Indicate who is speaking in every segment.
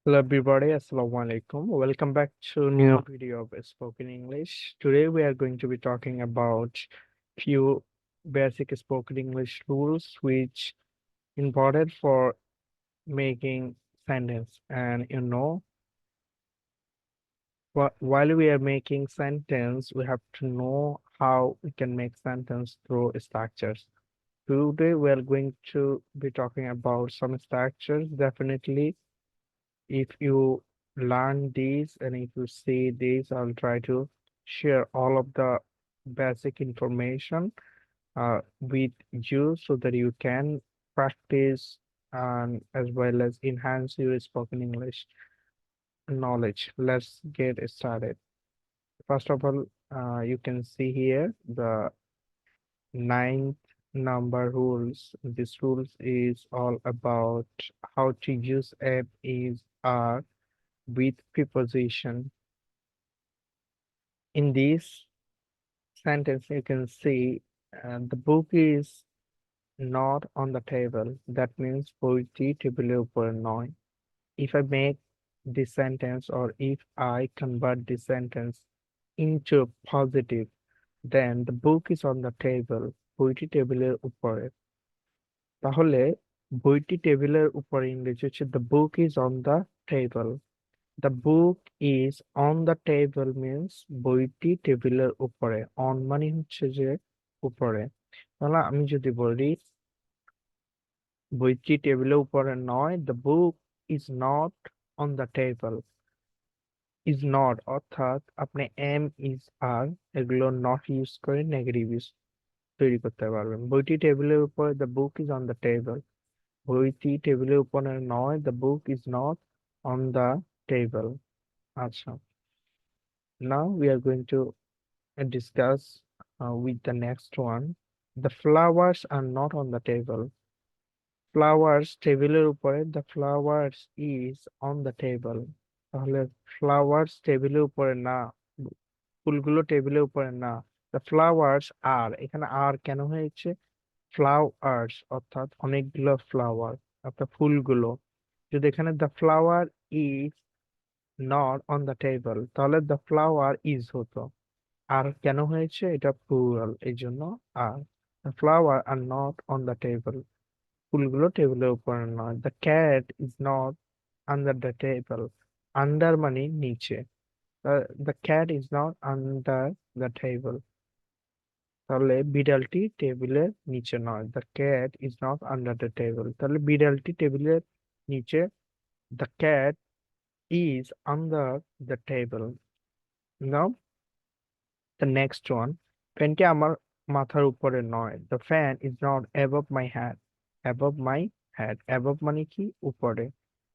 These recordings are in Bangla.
Speaker 1: Hello everybody, Assalamu alaikum. Welcome back to new video of Spoken English. Today we are going to be talking about few basic spoken English rules which important for making sentence. And while we are making sentence, we have to know how we can make sentence through structures. Today we are going to be talking about some structures. Definitely if you learn these and if you see these, I'll try to share all of the basic information with you so that you can practice and as well as enhance your spoken English knowledge. Let's get started. First of all, you can see here the ninth number rules. This rules is all about how to use am is are with preposition. In this sentence, you can see the book is not on the table. That means বইটি টেবিলের উপরে নয়. If I make this sentence or if I convert this sentence into positive, then the book is on the table. বইটি টেবিলের উপরে. তাহলে বইটি টেবিলের উপরে ইংরেজি হচ্ছে the book is on the table. The book is on the table means বইটি টেবিলের উপরে। On মানে হচ্ছে যে উপরে। তাহলে আমি যদি বলি বইটি টেবিলের উপরে নয়, the book is not on the table. Is not অর্থাৎ আপনি am is are এগুলো not ইউজ করে নেগেটিভ ইউজ তৈরি করতে পারবেন। বইটি টেবিলের উপরে the book is on the table. বইটি টেবিলের উপরে নয়, the book is not on the table. আচ্ছা, now we are going to discuss with the next one. The flowers are not on the table. Flowers টেবিলের উপরে, the flowers is on the table. তাহলে flowers টেবিলের উপরে না, ফুলগুলো টেবিলের উপরে না। The flowers are, এখানে আর কেন হয়েছে? flowers অর্থাৎ অনেকগুলো ফ্লাওয়ার, অর্থাৎ ফুলগুলো। যদি এখানে the flower is not on the table, তাহলে the flower is হতো। আর কেন হয়েছে? এটা প্লুরাল, এই জন্য আর। The flower are not on the table. ফুলগুলো টেবিলের উপরে নয়। The cat is not under the table. Under মানে নিচে। The cat is not under the table. তাহলে বিড়ালটি টেবিলের নিচে নয়। The cat is not under the table. তাহলে বিড়ালটি টেবিলের নিচে। The cat is under the table. Now the next one, ফ্যানটি আমার মাথার উপরে নয়। The fan is not above my head. Above my head. Above মানে কি? উপরে।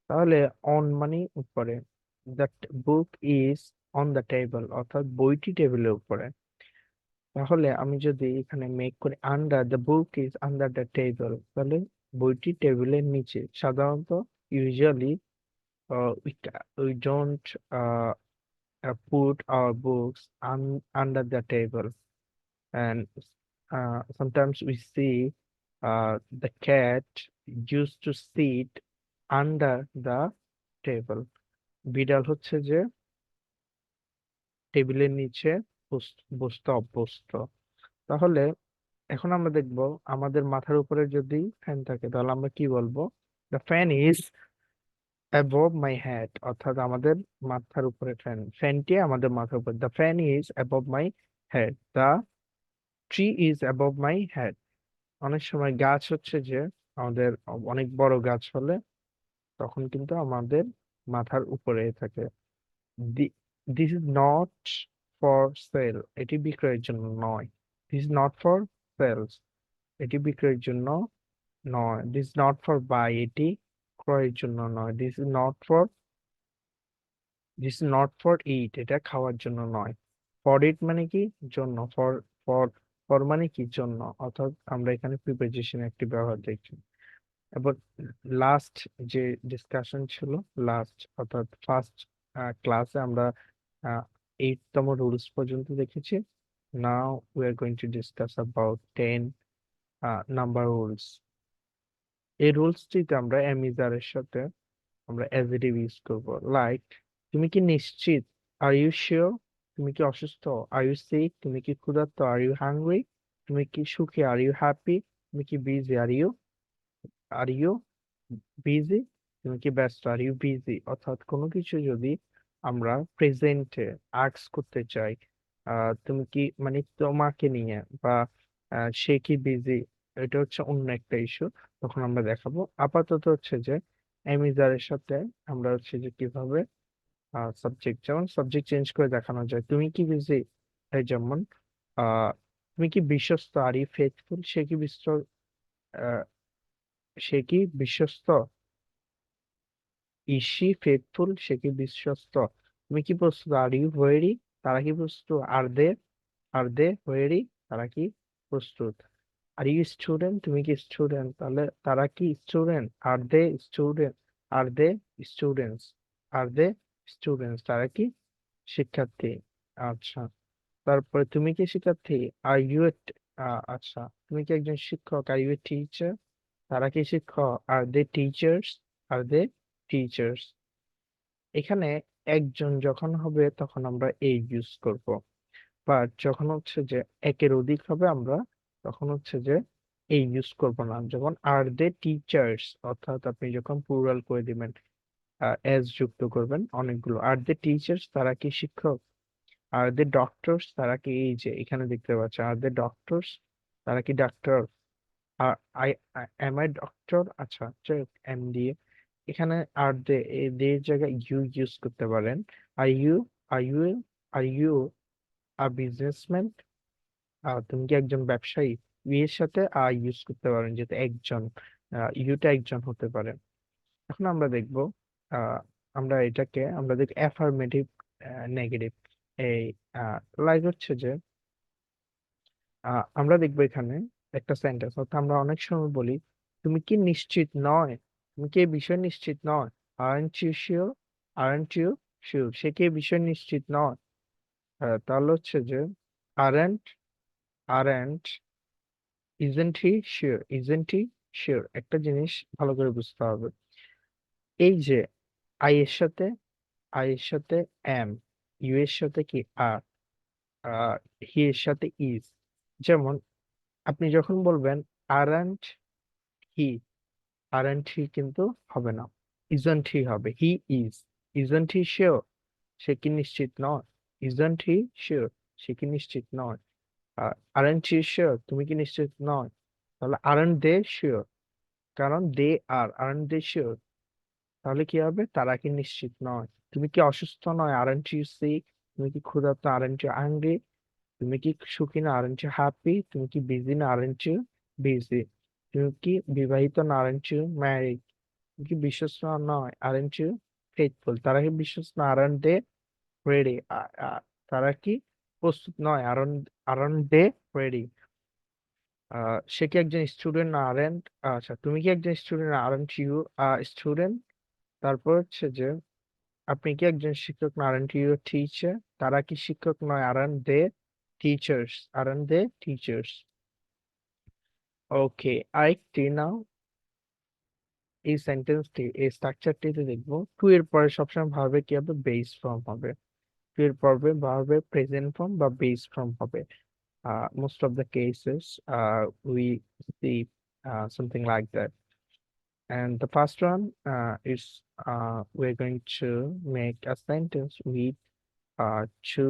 Speaker 1: তাহলে on মানে উপরে। The book is on the table অর্থাৎ বইটি টেবিলের উপরে। তাহলে আমি যদি এখানে মেক করি under, the book is under the table, তাহলে বইটি টেবিলের নিচে। সাধারণত usually we don't put our books under the table, and sometimes we see the cat used to sit under the table. বিড়াল হচ্ছে যে টেবিলের নিচে বসতে অভ্যস্ত। তাহলে এখন আমরা দেখব আমাদের মাথার উপরে যদি ফ্যান থাকে তাহলে আমরা কি বলবো? The fan is above my head, অর্থাৎ আমাদের মাথার উপরে ফ্যানটি আমাদের মাথার উপরে। The fan is above my head. The tree is above my head. অনেক সময় গাছ হচ্ছে যে আমাদের অনেক বড় গাছ হলে তখন কিন্তু আমাদের মাথার উপরে থাকে। This is not for sale, এটি বিক্রয়ের জন্য নয়। This is not for sales, এটি বিক্রয়ের জন্য নয়। This is not for buy, এটি ক্রয়ের জন্য নয়। This is not for eat, এটা খাওয়ার জন্য নয়। ফর ইট মানে কি? জন্য। ফর ফর ফর মানে কি? জন্য। অর্থাৎ আমরা এখানে প্রিপোজিশন একটি ব্যবহার দেখছি। এবার লাস্ট যে ডিসকাশন ছিল, লাস্ট অর্থাৎ ফার্স্ট ক্লাসে আমরা 8তম রুলস পর্যন্ত দেখেছি। নাও we are going to discuss about 10 number rules. এই রুলসটিতে আমরা এমিজারের সাথে আমরা অ্যাজেটিভ ইউজ করব। লাইক, তুমি কি নিশ্চিত? Are you sure? তুমি কি অসুস্থ? Are you sick? তুমি কি ক্ষুধার্ত? Are you hungry? তুমি কি সুখী? Are you happy? তুমি কি বিজি? Are you busy? তুমি কি ব্যস্ত? Are you busy? অর্থাৎ কোনো কিছু যদি আমরা প্রেজেন্টে আস্ক করতে চাই, তুমি কি, মানে তোমাকে নিয়ে, বা সে কি বিজি, এটা হচ্ছে অন্য একটা ইস্যু, তখন আমরা দেখাবো। আপাতত হচ্ছে যে অ্যামিজারের সাথে আমরা হচ্ছে যে কিভাবে সাবজেক্ট, যেমন সাবজেক্ট চেঞ্জ করে দেখানো যায়। তুমি কি বিজি, এই যেমন আহ তুমি কি বিশ্বস্ত? Are you faithful? সে কি বিশ্বস্ত? Is she faithful? সে কি বিশ্বস্ত? তুমি কি প্রস্তুত? Are you weary? তারা কি প্রস্তুত? Are they weary? তারা কি প্রস্তুত? Are you student? তুমি কি স্টুডেন্ট? তাহলে তারা কি স্টুডেন্ট? Are they student? Are they students? Are they students? তারা কি শিক্ষার্থী? আচ্ছা, তারপরে তুমি কি শিক্ষার্থী? আর ইউ, আচ্ছা, তুমি কি একজন শিক্ষক? Are you a teacher? তারা কি শিক্ষক? Are they teachers? এখানে একজন যখন হবে তখন আমরা এই ইউজ করব, বাট যখন হচ্ছে যে একের অধিক হবে আমরা তখন হচ্ছে যে এই ইউজ করব না। যেমন আর দে টিচার্স, অর্থাৎ আপনি যখন প্লুরাল করে দিবেন, এস যুক্ত করবেন অনেকগুলো। আর দে টিচার্স? তারা কি শিক্ষক? Are they doctors? তারা কি, এই যে এখানে দেখতে পাচ্ছেন, আর দে ডক্টরস? তারা কি ডাক্তার? Are I am I doctor? আচ্ছা, এম দিয়ে এখানে আর দে, এর জায়গায় ইউ ইউজ করতে পারেন। Are you are you are you are businessman? তুমি কি একজন ব্যবসায়ী? ইউ এর সাথে আর ইউজ করতে পারেন, যেহেতু একজন, ইউটা একজন হতে পারে। এখন আমরা দেখব, আহ, আমরা দেখব অ্যাফার্মেটিভ, নেগেটিভ। এই লাইক হচ্ছে যে আমরা দেখবো এখানে একটা সেন্টেন্স, অর্থাৎ আমরা অনেক সময় বলি তুমি কি নিশ্চিত নয়? তুমি কি এই বিষয়ে নিশ্চিত নয়? Aren't you sure? Aren't you sure? সে কি এই বিষয়ে নিশ্চিত নয়? তাহলে হচ্ছে যে aren't aren't isn't he sure? Isn't he sure? একটা জিনিস ভালো করে বুঝতে হবে, এই যে আই এর সাথে এম, ইউ এর সাথে কি আর, হি এর সাথে ইজ। যেমন আপনি যখন বলবেন আরন্ট হি, আরন্ট হি কিন্তু হবে না, ইজন্ট হি হবে। He is. Isn't he sure? সে কি নিশ্চিত নয়? Isn't he sure? সে কি নিশ্চিত নয়? আরন্ট হি শিওর? তুমি কি নিশ্চিত নয়? তাহলে আরন্ট দে শিওর? কারণ দে আরন্ট দে শিওর? তাহলে কি হবে? তারা কি নিশ্চিত নয়? তুমি কি অসুস্থ নয়? Aren't you sick? তুমি কি ক্ষুধার্ত? Aren't you hungry? তুমি কি সুখী না? Aren't you happy? তুমি কি বিজি না? Aren't you busy? তুমি কি বিবাহিত না? Aren't you married? কি বিশ্বস্ত নয়? aren't you faithful? তারা কি বিশ্বস্ত না? aren't they ready? তারা কি প্রস্তুত নয়? aren't they ready? সে কি একজন স্টুডেন্ট না? আচ্ছা, তুমি কি একজন স্টুডেন্ট না? aren't you student? তারপর হচ্ছে যে আপনি কি একজন শিক্ষক না? aren't you a teacher? তারা কি শিক্ষক নয়? aren't they teachers? ওকে, আরেকটি নাও, এই সেন্টেন্সটি, এই স্ট্রাকচারটিতে দেখবো টু এর পরে সবসময় ভার্বে কি হবে? বেস ফর্ম হবে। টু এর পর্বে ভার্বে প্রেজেন্ট ফর্ম বা বেস ফর্ম হবে। Most of the cases we see something like that. And the first one is we're going to make a sentence with to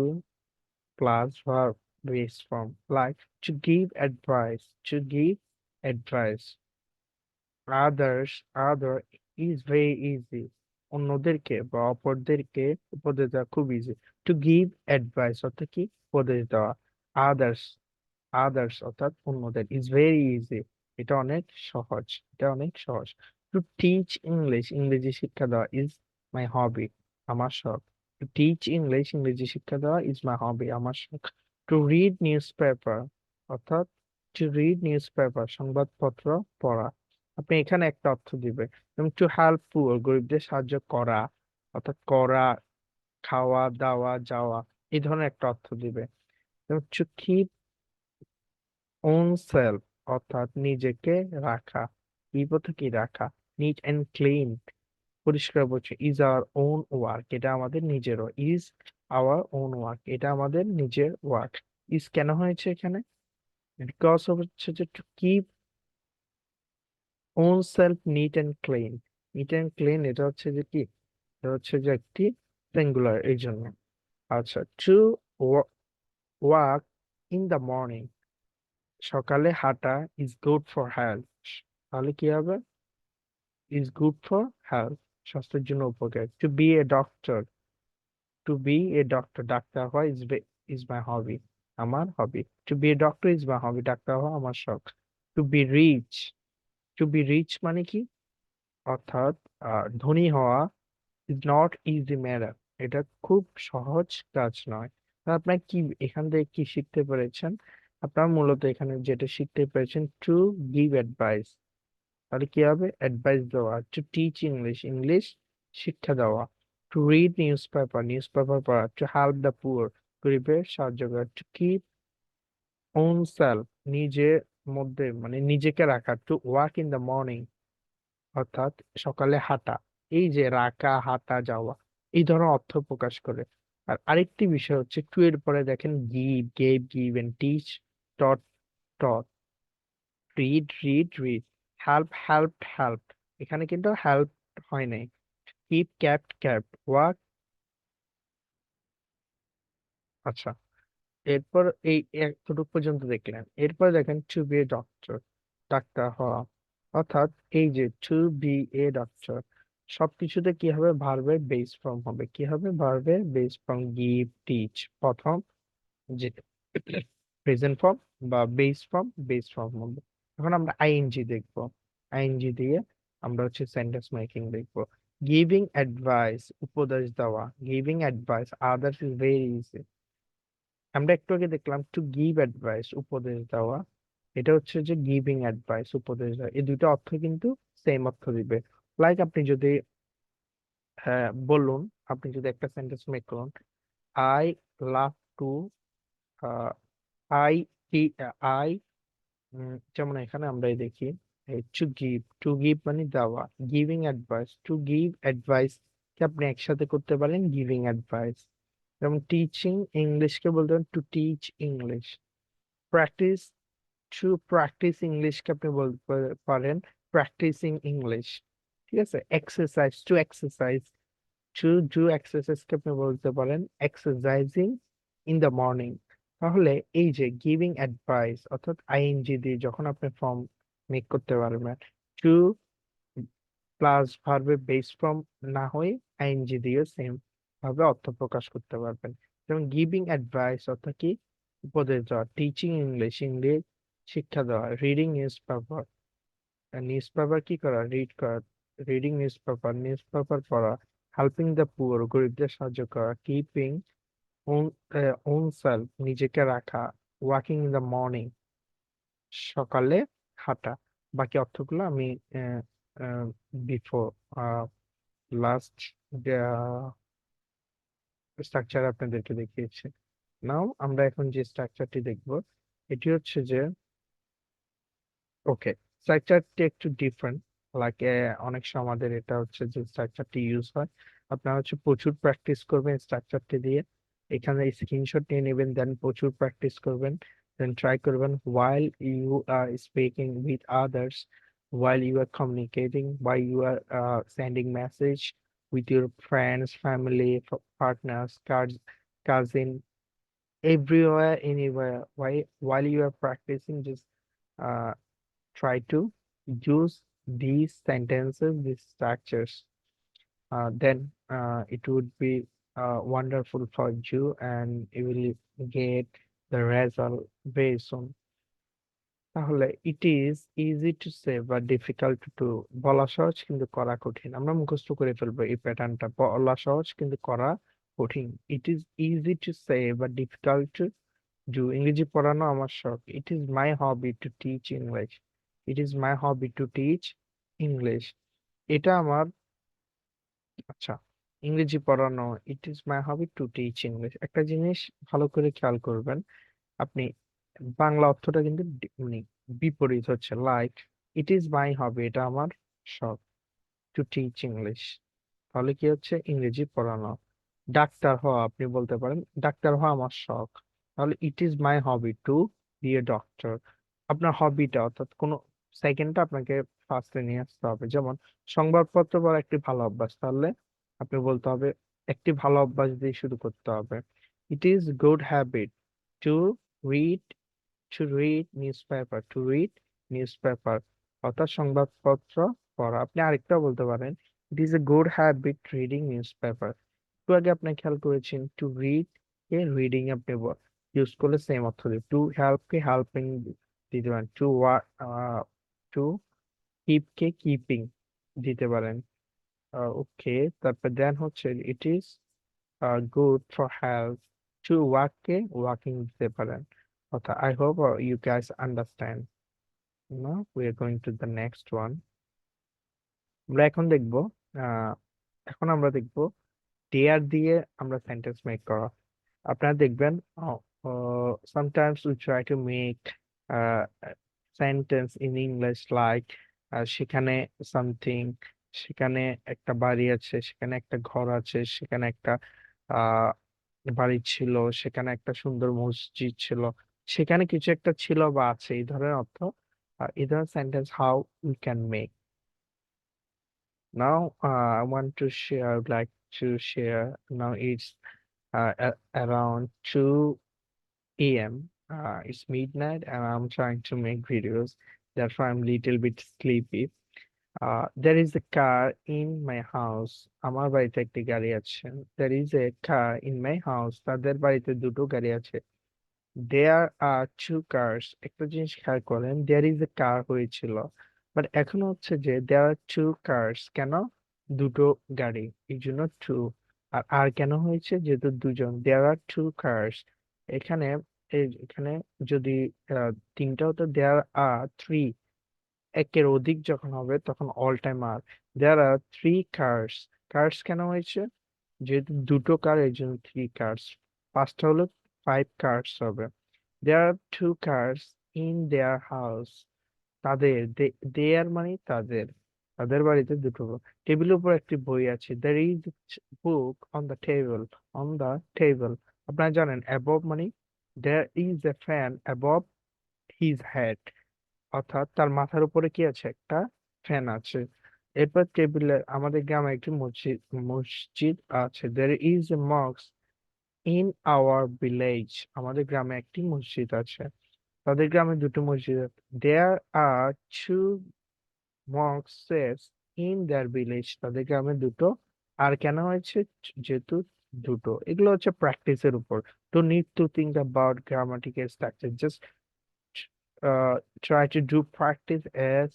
Speaker 1: plus verb base form, like to give advice. To give advice. Other is very easy. অন্যদেরকে বা অপরদেরকে উপদেশ দেওয়া খুব ইজি। টু গিভ অ্যাডভাইস অর্থাৎ কি? উপদেশ দেওয়া। আদার্স অর্থাৎ অন্যদের, ইজ ভেরি ইজি, এটা অনেক সহজ। টু টিচ ইংলিশ, ইংরেজি শিক্ষা দেওয়া, ইজ মাই হবি, আমার শখ। টু টিচ ইংলিশ, ইংরেজি শিক্ষা দেওয়া, ইজ মাই হবি, আমার শখ। টু রিড নিউজ পেপার, অর্থাৎ সংবাদপত্র পড়া। আপনি এখানে একটা অর্থ দিবে, এবং টু হেল্প পুয়ার, গরিবদের সাহায্য করা, অর্থাৎ করা, খাওয়া দাওয়া যাওয়া, এই ধরনের একটা অর্থ দিবে। টু কিপ ওন সেলফ, অর্থাৎ নিজেকে রাখা, বিপথে কি রাখা, নিট এন্ড ক্লিন, পরিষ্কার পরিচ্ছন্ন, ইজ আওয়ার ওন ওয়ার্ক, এটা আমাদের নিজেরও, ইজ আওয়ার ওন ওয়ার্ক, এটা আমাদের নিজের ওয়ার্ক। ইজ কেন হয়েছে এখানে? বিকজ হচ্ছে যে to keep on self neat and clean. Neat and clean এটা হচ্ছে যে কি, এটা হচ্ছে যে একটি সিঙ্গুলার, এই জন্য। আচ্ছা, to walk in the morning, সকালে হাঁটা, ইজ গুড ফর হেলথ, তাহলে কি হবে? ইজ গুড ফর হেলথ, স্বাস্থ্যের জন্য উপকার। To be a doctor, to be a doctor, ডাক্তার হওয়া ইজ মাই হবি, আমার hobby. To be a doctor is my hobby, ডাক্তার হওয়া আমার শখ। To be rich, to be rich মানে কি, অর্থাৎ ধনী হওয়া, ইজ নট ইজি ম্যাটার, এটা খুব সহজ কাজ নয়। তা আপনার কি এখান থেকে কি শিখতে পেরেছেন? আপনার মূলত এখানে যেটা শিখতে পেরেছেন, টু গিভ অ্যাডভাইস, তাহলে কি হবে? অ্যাডভাইস দেওয়া। টু টিচ ইংলিশ, ইংলিশ শিক্ষা দেওয়া। To read news paper, news paper পড়া। টু হেল্প দ্য পুয়ার, গরিবের সাহায্য করা। টু কিপ ওন সেলফ, নিজের মধ্যে মানে নিজেকে রাখা। To walk in the morning, অর্থাৎ সকালে হাঁটা। এই যে রাখা, হাঁটা, যাওয়া, এই ধরনের অর্থ প্রকাশ করে। আর আরেকটি বিষয় হচ্ছে টু এর পরে দেখেন give, gave, give and teach, taught, taught, read, read, read, help, help, help, এখানে কিন্তু হেল্প হয় নাই। Keep, kept, kept, walk. আচ্ছা, এরপর এই এতটুকু পর্যন্ত দেখলেন। এরপর দেখেন টু বি এ ডক্টর, ডাক্তার হওয়া, অর্থাৎ এই যে টু বি এ ডক্টর, সবকিছুতে কি হবে? ভার্বের বেস ফর্ম হবে। কি হবে? ভার্বের বেস ফর্ম, গিভ, টিচ, প্রথম যে প্রেজেন্ট ফর্ম বা বেস ফর্ম হবে। এখন আমরা আইএনজি দেখবো, আইএনজি দিয়ে আমরা হচ্ছে সেন্টেন্স মেকিং দেখবো। গিভিং অ্যাডভাইস, উপদেশ দেওয়া। Giving advice others is very easy. আমরা একটু আগে দেখলাম টু গিভ অ্যাডভাইস, উপদেশ দেওয়া। এটা হচ্ছে যে গিভিং অ্যাডভাইস, উপদেশ দেওয়া, এই দুটো অর্থ কিন্তু সেম অর্থ দিবে। লাইক আপনি যদি, হ্যাঁ বলুন, আপনি যদি একটা সেন্টেন্স মেক করুন, I love to, I I, যেমন এখানে আমরাই দেখি টু গিভ, টু গিভ মানে দেওয়া, giving advice, to give advice কে আপনি একসাথে করতে পারেন গিভিং অ্যাডভাইস। যেমন টিচিং ইংলিশকে বলতে পারেন to teach English. Practice, to practise ইংলিশকে আপনি বলতে পারেন প্র্যাকটিসিং ইংলিশ। ঠিক আছে। Exercise, to exercise, to do এক্সারসাইজকে আপনি বলতে পারেন এক্সারসাইজিং ইন দ্য মর্নিং। তাহলে এই যে গিভিং অ্যাডভাইস, অর্থাৎ আইএনজি দিয়ে যখন আপনি ফর্ম মেক করতে পারবেন, টু প্লাস ভার্বের বেস ফর্ম না হয়ে আইএনজি দিয়ে সেম ভাবে অর্থ প্রকাশ করতে পারবেন। যেমন গিভিং অ্যাডভাইস অর্থাৎ কি, উপদেশ দেওয়া। টিচিং ইংলিশ, ইংলিশ শিক্ষা দেওয়া। Reading news paper, news paper কি করা? রিড করা। রিডিং নিউজ পেপার পড়া। হেল্পিং দ্য পুয়ার, গরিবদের সাহায্য করা। কিপিং ওন ওন সেলফ, নিজেকে রাখা। ওয়াকিং ইন দ্য মর্নিং, সকালে হাঁটা। বাকি অর্থগুলো আমি বিফোর লাস্ট স্ট্রাকচার আপনাদেরকে দেখিয়েছি। নাও আমরা এখন যে স্ট্রাকচারটি দেখব, এটি হচ্ছে যে, ওকে, স্ট্রাকচারটি একটু ডিফারেন্ট। লাইক অনেক সময় আমাদের এটা হচ্ছে যে স্ট্রাকচারটি ইউজ হয়, আপনারা হচ্ছে প্রচুর প্র্যাকটিস করবেন স্ট্রাকচারটি দিয়ে। এখানে স্ক্রিনশট নিয়ে নেবেন, দেন প্রচুর প্র্যাকটিস করবেন, দেন ট্রাই করবেন while you are speaking with others, while you are communicating, while you are sending message with your friends, family, partners, cousin, everywhere, anywhere. While you are practicing, just uh, try to use these sentences, these structures. Then it would be wonderful for you and you will get the result very soon. তাহলে it is easy to say বা ডিফিকাল্ট টু, বলা সহজ কিন্তু করা কঠিন। আমরা মুখস্থ করে ফেলবো এই প্যাটার্নটা, বলা সহজ কিন্তু করা কঠিন। It is easy to say বা ডিফিকাল্ট টু ডু, ইংরেজি পড়ানো আমার শখ। ইট is my hobby two teach English, it is my hobby two teach English, এটা আমার, আচ্ছা, ইংরেজি পড়ানো। ইট is my hobby two teach English. একটা জিনিস ভালো করে খেয়াল করবেন আপনি, বাংলা অর্থটা কিন্তু মানে বিপরীত হচ্ছে। লাইক ইট ইজ মাই হবি, এটা আমার শখ, টু টিচ ইংলিশ। তাহলে কি হচ্ছে ইংরেজি পড়ানো। ডাক্তার হওয়া, আপনি বলতে পারেন ডাক্তার হওয়া আমার শখ, তাহলে it is my hobby to be a doctor. আপনার হবিটা অর্থাৎ কোনো সেকেন্ডটা আপনাকে ফার্স্টে নিয়ে আসতে হবে। যেমন সংবাদপত্র পড়া একটি ভালো অভ্যাস, তাহলে আপনি বলতে হবে একটি ভালো অভ্যাস দিয়ে শুরু করতে হবে। ইট is good habit to read, to read news paper, অর্থাৎ সংবাদপত্র পড়া। আপনি আরেকটা বলতে পারেন it is a good habit reading news paper. একটু আগে আপনি খেয়াল করেছেন টু রিড কে রিডিং আপনি ইউজ করলে সেম অর্থ দেবে। টু হেল্প কে হেল্পিং দিতে পারেন। টু কিপ কে কিপিং দিতে পারেন। ওকে, তারপর দেন হচ্ছে it is good for health to walk কে ওয়াকিং দিতে পারেন। অর্থাৎ I hope you guys understand. Now we are going to the next one. আমরা এখন দেখব, আহ এখন আমরা দেখব ডেয়ার দিয়ে আমরা সেন্টেন্স মেক করা। আপনারা দেখবেন sometimes we try to make uh, sentence in English like সেখানে something, সেখানে একটা বাড়ি আছে, সেখানে একটা ঘর আছে, সেখানে একটা আহ বাড়ি ছিল, সেখানে একটা সুন্দর মসজিদ ছিল, সেখানে কিছু একটা ছিল বা আছে, এই ধরনের অর্থ। এই ধরনের sentence how we can make. Now I want to share, I would like to share. Now it's around 2 a.m. It's midnight and I'm trying to make videos. Therefore, I'm little bit sleepy. There is a car in my house. আমার বাড়িতে একটি গাড়ি আছে। There is a car in my house. তাদের বাড়িতে দুটো গাড়ি আছে। There are two cars. একটা জিনিস খেয়াল করেন, there is a car হয়েছিল, বাট এখন হচ্ছে যে there are two cars। কেন? দুটো গাড়ি, এই জন্য two। আর কেন হয়েছে? যেহেতু দুজন, there are two cars। এখানে এখানে যদি তিনটা হতো there are three। একের অধিক যখন হবে তখন all time are. there are three cars। Cars কেন হয়েছে? যেহেতু দুটো কার, এই জন্য থ্রি কার্স। পাঁচটা হলো ফাইভ কার্স হবে। There are two cars in their house। তাদের, দেয়ার মানে তাদের, তাদের বাড়িতে দুটো। টেবিলের উপর একটি বই আছে। There is a book on the table। On the table, আপনারা জানেন above মানে there is a fan above his head, অর্থাৎ তার মাথার উপরে কি আছে? একটা ফ্যান আছে। এরপর টেবিলে, আমাদের গ্রামে একটি মসজিদ মসজিদ আছে। There is a mosque in our village। আমাদের গ্রামে একটি মসজিদ আছে। তাদের গ্রামে দুটো মসজিদ আছে। There are two mosques in their village। তাদের গ্রামে দুটো। আর কেন হয়েছে? যেহেতু দুটো। এগুলো হচ্ছে প্র্যাকটিসের উপর। Don't need to think about grammatical structure, just try to do practice as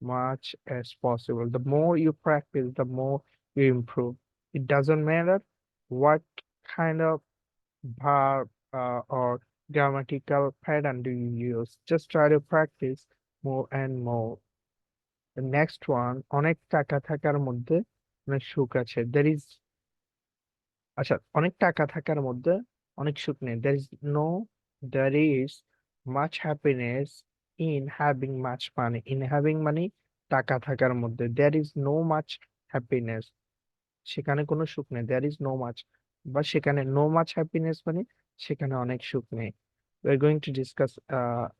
Speaker 1: much as possible. The more you practice, the more you improve. It doesn't matter what kind of verb or grammatical pattern do you use. Just try to practice more and more. The next one, অনেক টাকা থাকার মধ্যে অনেক সুখ আছে। There is, আচ্ছা, অনেক টাকা থাকার মধ্যে অনেক সুখ নেই। There is much happiness in having much money। In having money, টাকা থাকার মধ্যে। There is no much happiness, সেখানে কোনো সুখ নেই। There is no much, বা সেখানে no much happiness মানে সেখানে অনেক সুখ নেই। We're going to discuss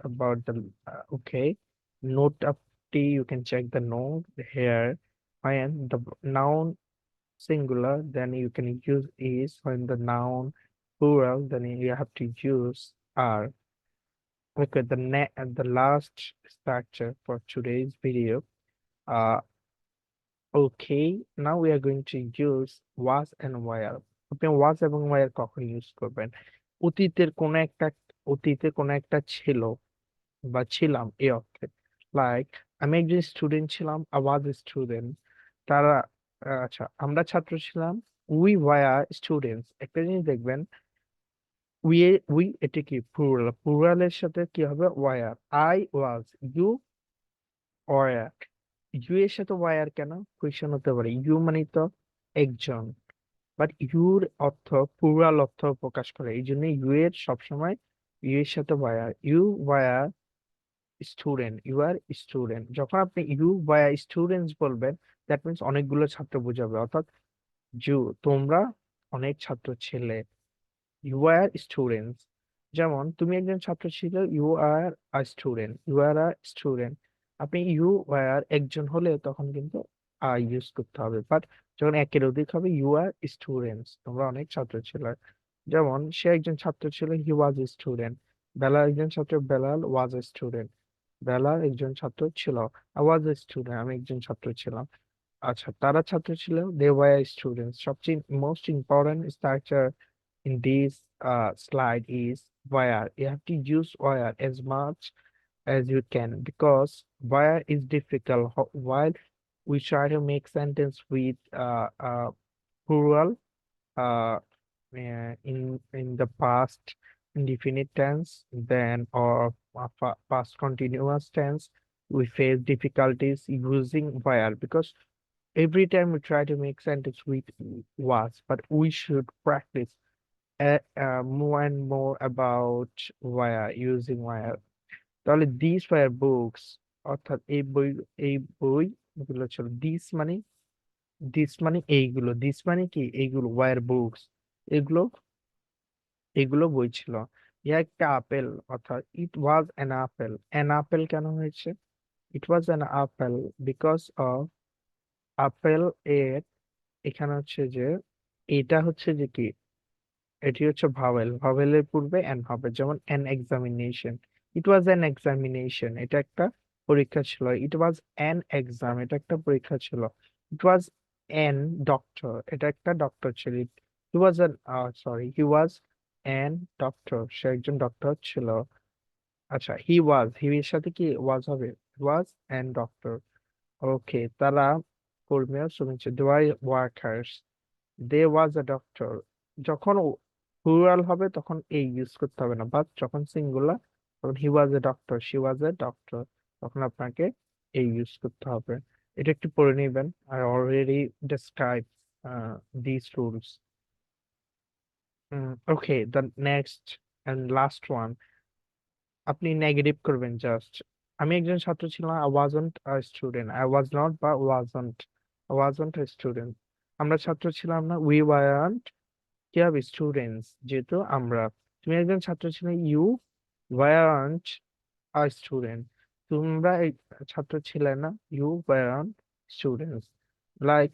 Speaker 1: about the okay, note of T. You can check the note here. When the noun singular, then you can use is. When the noun plural, then you have to use are. Okay, the last structure for today's video. Uh, okay, now we are going to use was and where। আপনি was এবং where কখন ইউজ করবেন? অতীতের কোন একটা, অতীতে কোন একটা ছিল বা ছিলাম এই অর্থে। লাইক আমি একজন স্টুডেন্ট ছিলাম, I was a student। তারা আচ্ছা, আমরা ছাত্র ছিলাম, we were students। একটা জিনিস দেখবেন, we we এটা কি প্লুরাল, প্লুরালের সাথে কি হবে? were। I was, you were। You এর সাথে were কেন? কোয়েশ্চেন হতে পারে। ইউ মানে তো একজন, বাট ইউর অর্থ প্লুরাল অর্থ প্রকাশ করে, এই জন্য ইউ এর সবসময় ইউ এর সাথে were। You were student, you are student. যখন আপনি ইউ বা স্টুডেন্টস বলবেন, দ্যাট মিনস অনেকগুলো ছাত্র বোঝাবে। অর্থাৎ জু, তোমরা অনেক ছাত্র ছিলে। You are students. যেমন তুমি একজন ছাত্র ছিল, you are a student, you are a student. আপনি ইউ আর একজন হলে তখন কিন্তু আই ইউজ করতে হবে, বাট যখন একের অধিক হবে ইউ আর স্টুডেন্টস, তোমরা অনেক ছাত্র ছিল। যেমন সে একজন ছাত্র ছিল, he was a student. Belal একজন ছাত্র, বেলাল ওয়াজ এ স্টুডেন্ট। বেলাল একজন ছাত্র ছিল, আই ওয়াজ এ স্টুডেন্ট, আমি একজন ছাত্র ছিলাম। আচ্ছা, তারা ছাত্র ছিল, দে ওয়ার স্টুডেন্টস। সবচেয়ে most important structure in this slide is where. You have to use where as much as you can, because where is difficult. While we try to make sentence with plural in the past indefinite tense, then or past continuous tense, we face difficulties using where, because every time we try to make sentence with was, but we should practice more and more about wire, using wire. তাহলে these were books, অর্থাৎ এই বই গুলো ছিল। দিস মানে এইগুলো, দিস মানে কি, এইগুলো were books, এগুলো এগুলো বই ছিল। ইয়া একটা আপেল, অর্থাৎ it was an apple. An apple কেন হয়েছে? It was an apple because of apple এর, এখানে হচ্ছে যে এটা হচ্ছে যে কি, এটি হচ্ছে ভাওয়েল, ভাওয়েলের পূর্বে এন হবে, যেমন N examination. It was an examination, এটা একটা পরীক্ষা ছিল। ইট ওয়াজ অ্যান এক্সাম, এটা একটা পরীক্ষা ছিল। ইট ওয়াজ অ্যান ডক্টর, এটা একটা ডক্টর ছিল। He was an, sorry, he was an doctor, সে একজন ডক্টর ছিল। আচ্ছা, হি এর সাথে কি ওয়াজ হবে? ওয়াজ অ্যান ডক্টর। ওকে, তারা কর্মী ও শ্রমিক ছিল। They were workers, they was a doctor. যখন প্লুরাল হবে তখন এই ইউজ করতে হবে না, বাট যখন সিঙ্গুলার, তখন he was a doctor, she was a doctor, তখন আপনাকে এই ইউজ করতে হবে। এটা একটু পড়ে নেবেন। I already describe this rules. Okay, the next and last one, আপনি নেগেটিভ করবেন জাস্ট। আমি একজন ছাত্র ছিলাম, I wasn't a student, I was not বা ওয়াজন্ট আ স্টুডেন্ট। আমরা ছাত্র ছিলাম না, উই ওয়ারান্ট। কি হবে? স্টুডেন্টস, যেহেতু আমরা। তুমি একজন ছাত্র ছিলে, ইউ ওয়ারান্ট আ স্টুডেন্ট। তোমরা এক ছাত্র ছিলে না, ইউ ওয়ারান্ট স্টুডেন্টস। লাইক,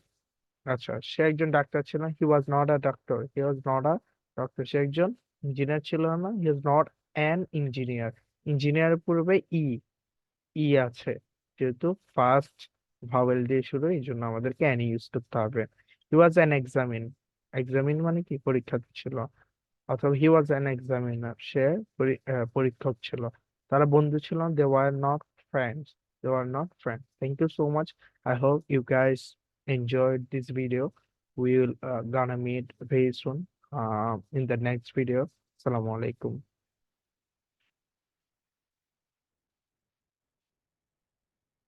Speaker 1: আচ্ছা, সে একজন ডাক্তার ছিল, he was not a doctor, he was not a doctor. সে একজন ইঞ্জিনিয়ার ছিল না, he was not an engineer. ইঞ্জিনিয়ারের পূর্বে ই আছে, যেহেতু ফার্স্ট ভাওয়েল দিয়ে শুরু, এই জন্য আমাদেরকে অ্যান ইউজ করতে হবে। হি ওয়াজ অ্যান এক্সামিন, এক্সামিন মানে কি, পরীক্ষা ছিল। অথবা হি ওয়াজ অ্যান এক্সামিনার, সে পরীক্ষক ছিল। তারা বন্ধু ছিল, they were not friends, they were not friends. Thank you so much. I hope you guys enjoyed this video. We will gonna meet very soon in the next video. Assalamu alaikum.